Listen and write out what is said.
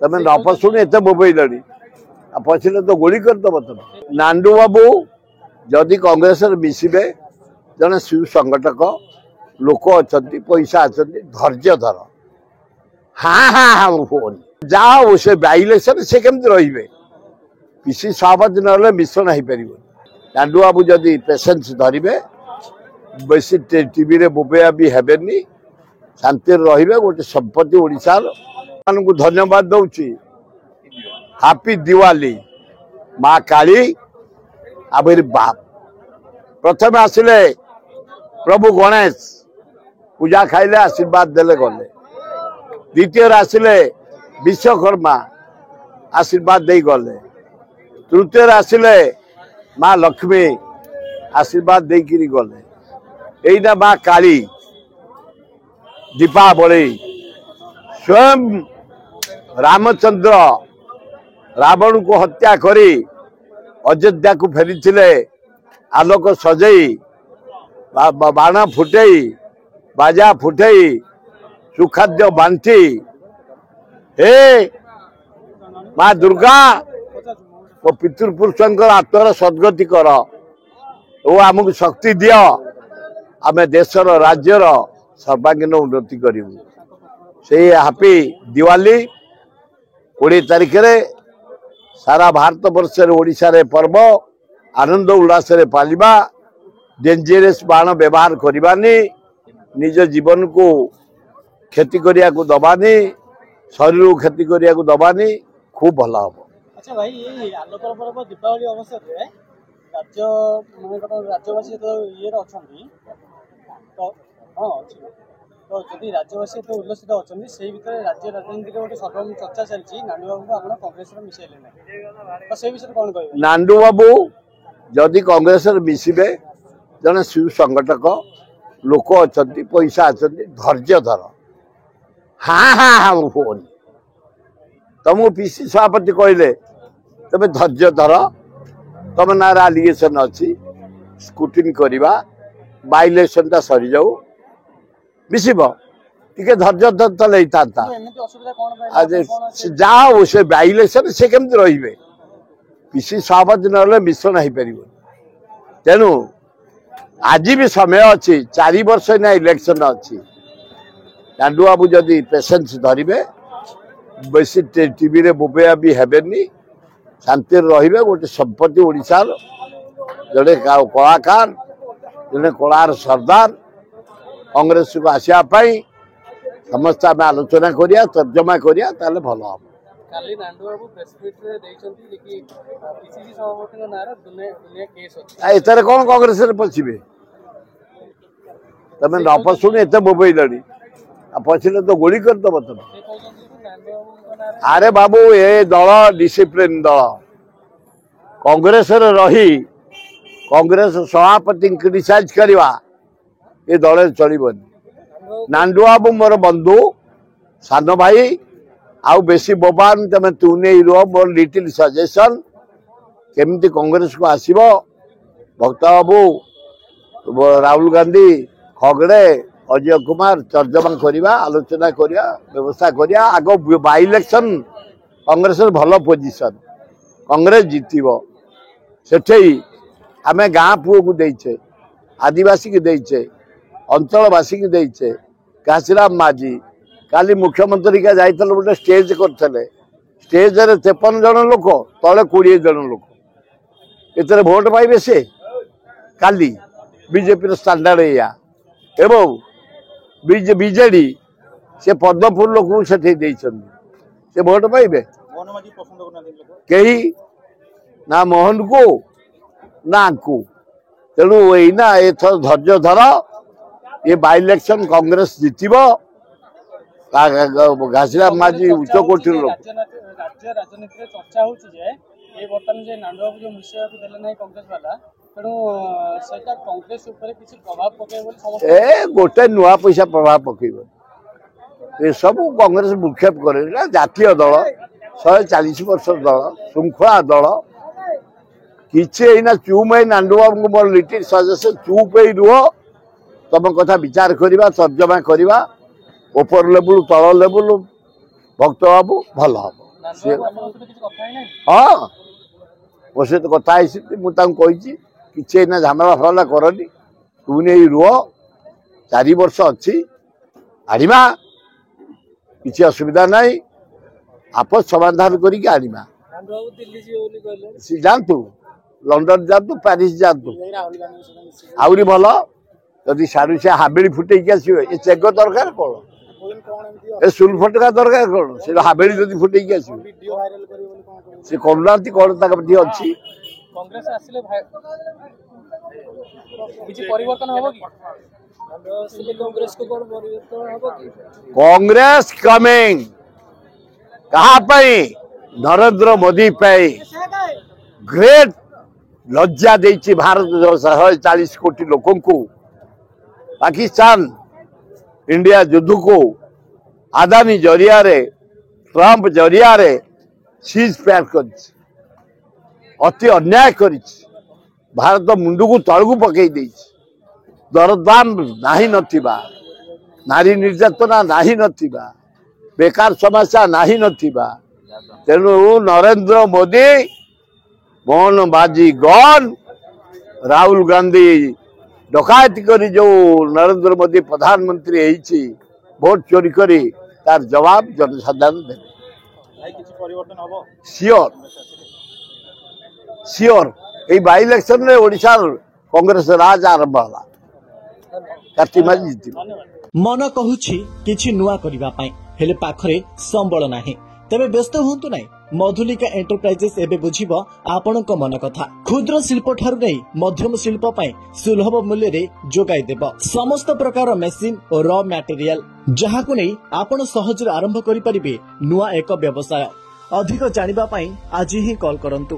तमें न पशुणी एत बोबईल पशिले तो गोली करदब तुम नांडू बाबू जदि कांग्रेस मिसबे जड़े शिव संगठक लोक अच्छा पैसा अच्छा धैर्य धर हाँ हाँ हाँ फोन जाओ से इलेक्शन से केमती रे पीसी सभापति ना मिश्रण हो पार नांडू बाबू जदि पेसेंस धरवे बेसी टीवी रे बोबेया भी हेबेनी शांति रे गोटे संपत्ति ओडिशार मानू धन्यवाद दौची हैप्पी दिवाली माँ काली आबिर बाप प्रथम आसिले प्रभु गणेश पूजा खाइले आशीर्वाद देले गले द्वितीय आसिले विश्वकर्मा आशीर्वाद दे गले तृतीय आसिले माँ लक्ष्मी आशीर्वाद देकिरी गले एइना माँ काली दीपावली स्वयं रामचंद्र रावण को हत्या करी अयोध्या को फेरी आलोक सजई बाण फुटई बाजा फुटई सुखाद्य बांटी हे माँ दुर्गा वो पितृपुरुषों आत्मार सद्गति कर वो आमको शक्ति दिय आम देशर राज्यर सर्वांगीन उन्नति करूँ से हैप्पी दिवाली 20 तारिख रे सारा भारत वर्ष ओडिशा रे पर्व आनंद उल्लास रे पालिबा डेंजरस बाण व्यवहार करवानी निज जीवन को क्षति करिया को दबानी शरीर को क्षति करिया को दबानी खूब भल हम। अच्छा भाई ये आलोकर पर्व दीपावली अवसर रे राज्य माने राज्यवासी तो ये अछंती तो हां अछि तो जदि राज्यवासी तो उल्लसित अछंती सेही भितर राज्य राजनीति के गोटे सर्वम चर्चा चलछि नांडू बाबू को आपण कांग्रेस रे मिसेले नै तो सेही विषय कोन कहबे नांडू बाबू जदि कांग्रेस रे मिसिबे जने शिव संगठक लोक अच्छा पैसा अच्छा धैर्य धर हाँ हाँ हाँ फोन तुमको पीसी सभापति कहले तबे धैर्य धर तुम ना आलिगेशन अच्छी स्क्रूटिनी करवा बाय इलेक्शन टा सरी जाऊ मिसिब टिके धैर्य धर लेता जाओ से बाय इलेक्शन से केमती रे पीसी सभापति ना मिश्रण हो पार तेणु आज भी समय अच्छी 4 वर्ष ना इलेक्शन अच्छी नांडू बाबू जदि पेसेंस धरवे बेसी टीवी रे बोबेया भी हेबेनी शांति रे गोटे संपत्ति ओडिशार जड़े कलाकार जड़े कलार सरदार कांग्रेस को आसापी समस्त आम आलोचना करिया तर्जमा करिया ताले भल हम। काली नांडू बाबू प्रेस मीट रे दैछंती कि पीसीसी सभापति नारा दुनिया केस अछि एतरे कोन कांग्रेस रे पछिबे तमें न पशुणी एत बोबईल पशिले तो गोली करदब तुम अरे बाबू ये दल डिसिप्लिन दल कांग्रेस रे रही कांग्रेस सभापति क्रिटिसाइज करवा ये दल चलबनी नांडू बाबू मोर बंधु सान भाई आउ बेसी बोबान तमें तू नहीं रुह मोर लिटिल सजेशन केमती कांग्रेस को आसीबो भक्त बाबू राहुल गांधी खगड़े अजय कुमार तर्जमा करवा आलोचना करवा व्यवस्था करवा आग बाय इलेक्शन कांग्रेस भल पोजिशन कांग्रेस जितब से आम गाँ पुओ को देचे आदिवासी को देचे अंचलवासी को देचे काशीराम माझी काली मुख्यमंत्री का जाइए गोटे स्टेज करते स्टेज रे 53 जन लोक तले 20 जन लोक इतने भोट पाइबे से काली बीजेपी स्टैंडर्ड या एवं बीजेडी से पद्मपुर लोक से भोट पाइबे कही ना मोहन को ना को तेणु यहीना एथर धैर्य धर ये बाय इलेक्शन कांग्रेस जितब घासीराम माझी उच्च कोटी लोक राज्य राजनीति चर्चा हो बर्तमान जे नांडू बाबू जो मिसेया देले नै कांग्रेस वाला तेणु सेटा कांग्रेस ऊपर किसी प्रभाव पके बोली ए गोटे नुआ पैसा प्रभाव पकेब ये सब कांग्रेस भूक्षेप करे जातीय दल 140 वर्ष दल श्रृंखला दल किसी चुप है नांडू बाबू मोर लिटिल सजेशन चुप ही रुह तुम कथा विचार करवा तर्जमा करवा ऊपर लेवल तल लेवल भक्त बाबू भल हम। ସେ ଆପଣଙ୍କ ସହିତ କିଛି କଥା ହେଇନାହିଁ? ହଁ ମୋ ସହିତ କଥା ହେଇଛନ୍ତି। ମୁଁ ତାଙ୍କୁ କହିଛି କିଛି ଏଇନା ଝାମେଲା ଫାମଲା କରନି, ତୁ ନେଇ ରୁହ, 4 ବର୍ଷ ଅଛି, ଆଣିବା, କିଛି ଅସୁବିଧା ନାହିଁ, ଆପସ ସମାଧାନ କରିକି ଆଣିବା। ଦିଲ୍ଲୀ ଯିବେ ବୋଲି କହିଲେ। ସେ ଯାଆନ୍ତୁ, ଲଣ୍ଡନ ଯାଆନ୍ତୁ, ପ୍ୟାରିସ ଯାଆନ୍ତୁ, ରାହୁଲ ଗାନ୍ଧୀଙ୍କ ସହିତ ମିଶିକି ଆହୁରି ଭଲ। ଯଦି ସାରୁ ସେ ହାବେଳି ଫୁଟେଇକି ଆସିବେ, ଏ ଚେଗ ଦରକାର କଣ, କଣ ଏମିତି ଏ ସୁଲ ଫଟକା ଦରକାର କଣ, ସେ ହାବେଳି ଯଦି ଫୁଟେଇକି ଆସିବେ ଭିଡିଓ ଭାଇରାଲ କରିବେ ବୋଲି କଣ କହୁଛନ୍ତି? ସେ କରୁନାହାନ୍ତି, କଣ ତାଙ୍କ ପ୍ରତି ଅଛି। କଂଗ୍ରେସ ଆସିଲେ କିଛି ପରିବର୍ତ୍ତନ ହବ କି? କଂଗ୍ରେସକୁ କଣ ପରିବର୍ତ୍ତନ ହବ କି? କଂଗ୍ରେସ କମିଂ କାହା ପାଇଁ? ନରେନ୍ଦ୍ର ମୋଦି ପାଇଁ। ଗ୍ରେଟ୍ ଲଜ୍ଜା ଦେଇଛି ଭାରତ 140 କୋଟି ଲୋକଙ୍କୁ। ପାକିସ୍ତାନ इंडिया युद्ध को आदानी जरिया ट्रंप जरिया सीज फायर कर अति अन्याय कर भारत मुंड को तलू पकई दरदाम नाही नथिबा, नारी निर्यातना नाही नथिबा, बेकार समस्या नाही नथिबा, तेणु नरेंद्र मोदी मोहन बाजी गन राहुल गांधी डकायती करी जो नरेंद्र मोदी प्रधानमंत्री है भोट चोरी करी तार जवाब जनसाधारण दे। सियोर सियोर ये बाई इलेक्शन रे ओडिशा कांग्रेस राज आरंभ होला। कार्तिमा जीति मन कहूछि किछि नुआ करिबा पई हेले पाखरे संबळ नाही। तेबे व्यस्त हुंतु नाही, मधुलिका एंटरप्राइजेस एबे बुझिबो आपणक मन कथा। क्षुद्र शिल्प ठारु नै मध्यम शिल्प पई सुलभ मूल्य रे जोगाई देबो समस्त प्रकार मेसिन और रॉ मटेरियल, जहाकु नै आपण सहज आरंभ करि परिबे नुआ एक व्यवसाय। अधिक जानिबा पई आज ही कॉल करंतु